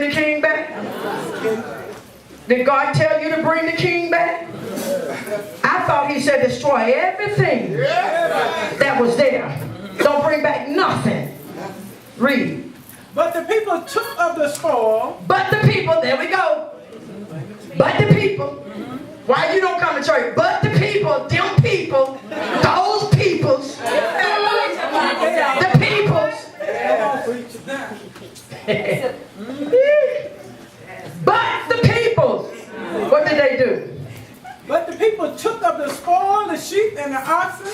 the king back? Did God tell you to bring the king back? I thought he said destroy everything that was there. Don't bring back nothing. Read. But the people took of the spoil. But the people, there we go. But the people. Why you don't come to church? But the people, them people, those peoples, the peoples. But the peoples. What did they do? But the people took of the spoil, the sheep and the oxen,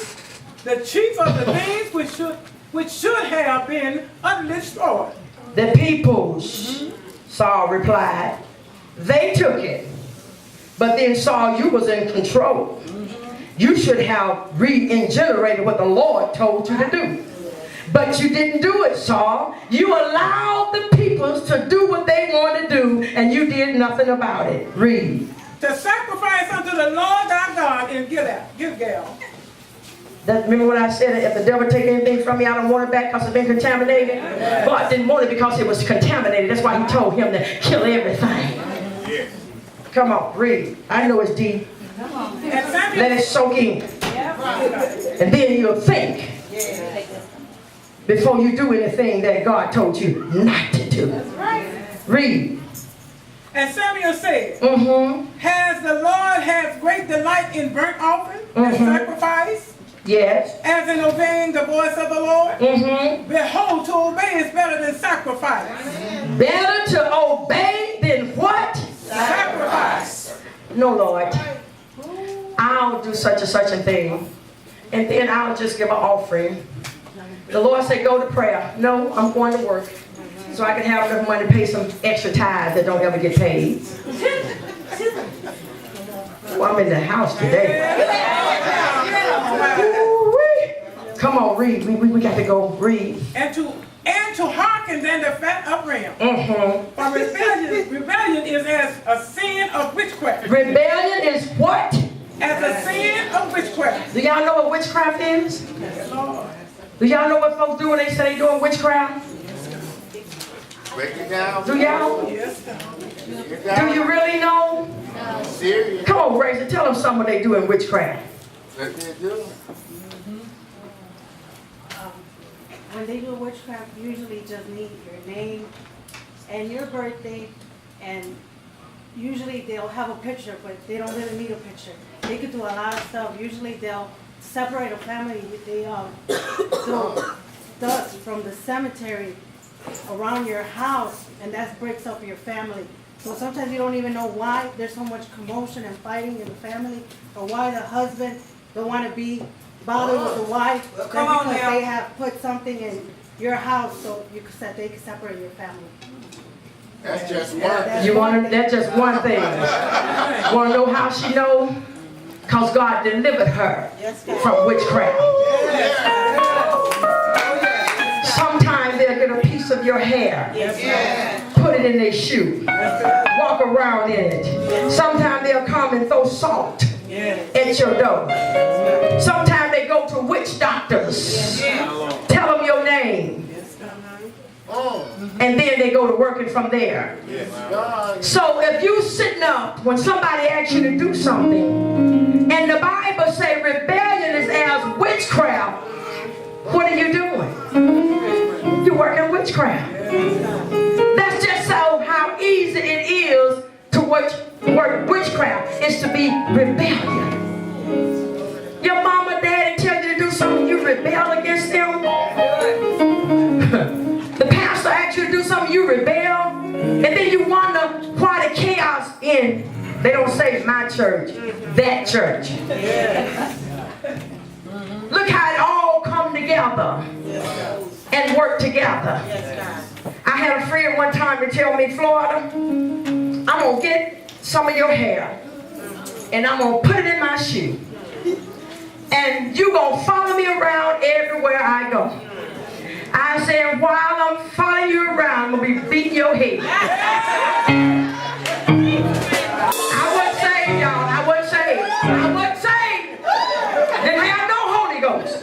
the chief of the things which should have been utterly destroyed. The peoples, Saul replied. They took it. But then Saul, you was in control. You should have regenerated what the Lord told you to do. But you didn't do it, Saul. You allowed the peoples to do what they wanted to do, and you did nothing about it. Read. To sacrifice unto the Lord thy God in Gilgal. Remember what I said, if the devil take anything from me, I don't want it back because it's been contaminated? Yes. God didn't want it because it was contaminated. That's why he told him to kill everything. Yes. Come on, read. I know it's deep. Let it soak in. And then you'll think before you do anything that God told you not to do. Read. And Samuel said, Mm-hmm. Has the Lord has great delight in burnt offering and sacrifice, Yes. as in obeying the voice of the Lord? Mm-hmm. Behold, to obey is better than sacrifice. Better to obey than what? Sacrifice. No, Lord. I'll do such and such a thing. And then I'll just give an offering. The Lord said, go to prayer. No, I'm going to work. So I can have enough money to pay some extra tithes that don't ever get paid. Oh, I'm in the house today. Ooh-wee. Come on, read. We got to go read. And to hearken than the fat of ram. Mm-hmm. For rebellion is as a sin of witchcraft. Rebellion is what? As a sin of witchcraft. Do y'all know what witchcraft is? Do y'all know what folks do when they say they doing witchcraft? Break it down. Do y'all? Yes. Break it Do down. you really know? Serious. Come on, Grace, and tell them something what they do in witchcraft. What they do? When they do witchcraft, usually just need your name and your birthday, and usually they'll have a picture, but they don't really need a picture. They could do a lot of stuff. Usually they'll separate a family. They throw dust from the cemetery around your house, and that breaks up your family. So sometimes you don't even know why there's so much commotion and fighting in the family, or why the husband don't want to be bothered with the wife. Well, That's come on because now. they have put something in your house so they can separate your family. That's just one. That's You one want thing. that's just one thing. Want to know how she know? Because God delivered her from witchcraft. Sometimes they'll get a piece of your hair, put it in their shoe, walk around in it. Sometimes they'll come and throw salt at your door. Sometimes they go to witch doctors. Tell them your name. And then they go to working from there. So if you sitting up when somebody asks you to do something, and the Bible say rebellion is as witchcraft, what are you doing? You're working witchcraft. That's just how easy it is to work witchcraft, is to be rebellion. Your mama, daddy tell you to do something, you rebel against them. The pastor asks you to do something, you rebel. And then you wonder why the chaos in, they don't say my church, that church. Look how it all come together and work together. I had a friend one time to tell me, Florida, I'm going to get some of your hair and I'm going to put it in my shoe. And you're going to follow me around everywhere I go. I said, while I'm following you around, I'm going to be beating your head. I wasn't saved, y'all. I wasn't saved. Didn't have no Holy Ghost.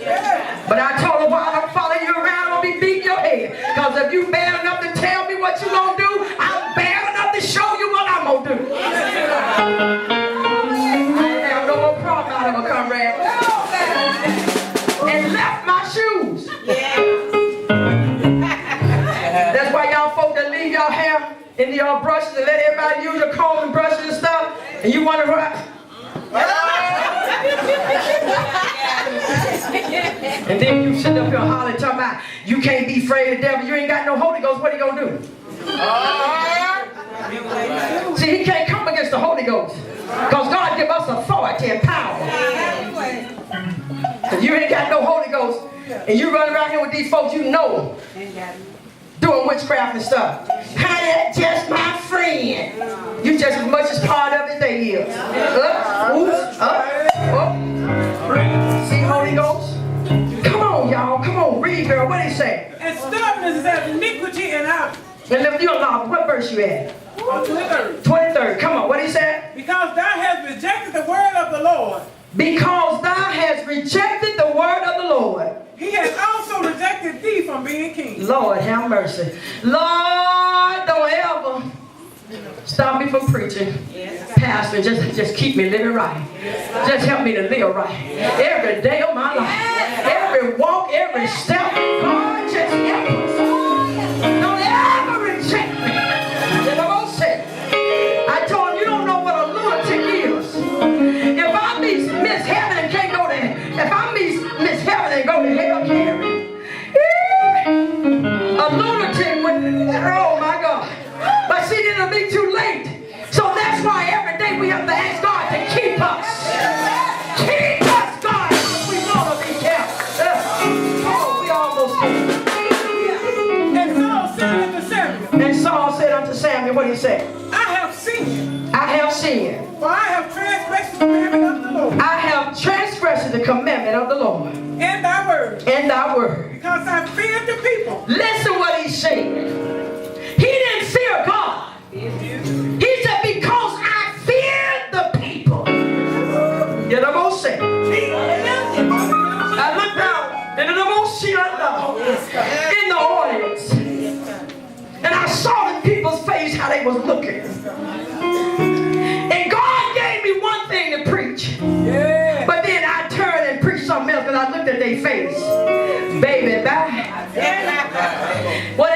But I told her, while I'm following you around, I'm going to be beating your head. Because if you bad enough to tell me what you're going to do, I'm bad y'all hair into y'all brushes and let everybody use your comb and brushes and stuff, and you wonder what? And then you sit up here hollering talking about you can't be afraid of the devil. You ain't got no Holy Ghost. What are you gonna do? See, he can't come against the Holy Ghost because God give us authority and power. If you ain't got no Holy Ghost and you run around here with these folks you know doing witchcraft and stuff, honey, that's just my friend. You just as much as part of it they is. See Holy Ghost? Come on, y'all. Come on, read, girl. What did he say? And stubbornness is as iniquity in our. And if you're alive, what verse you at? 23rd. 23rd. Come on, what did he say? Because thou hast rejected the word of the Lord. Because thou hast rejected the word of the Lord. He has also rejected thee from being king. Lord, have mercy. Lord, don't ever stop me from preaching. Pastor, just keep me living right. Just help me to live right. Every day of my life. Every walk, every step. God, just help me. Don't ever reject me. I told him, you don't know what a lunatic is. If I miss heaven and can't go to heaven, if I miss heaven and go to hell, Carrie, a lunatic would, oh my God. But see, it'll be too late. So that's why every day we have to ask God to keep us. Keep us, God, because we know to be kept. Oh, we almost did. And Saul said unto Samuel. And Saul said unto Samuel, what did he say? I have sinned. I have sinned. For I have transgressed the commandment of the Lord. I have transgressed the commandment of the Lord. And thy word. And thy word. Because I feared the people. Listen what he said. He didn't fear God. He said, because I feared the people. You know what I'm saying? I looked down and in the audience. And I saw the people's face how they was looking. And God gave me one thing to preach. Yeah. But then I turned and preached something else because I looked at their face. Baby, bye. What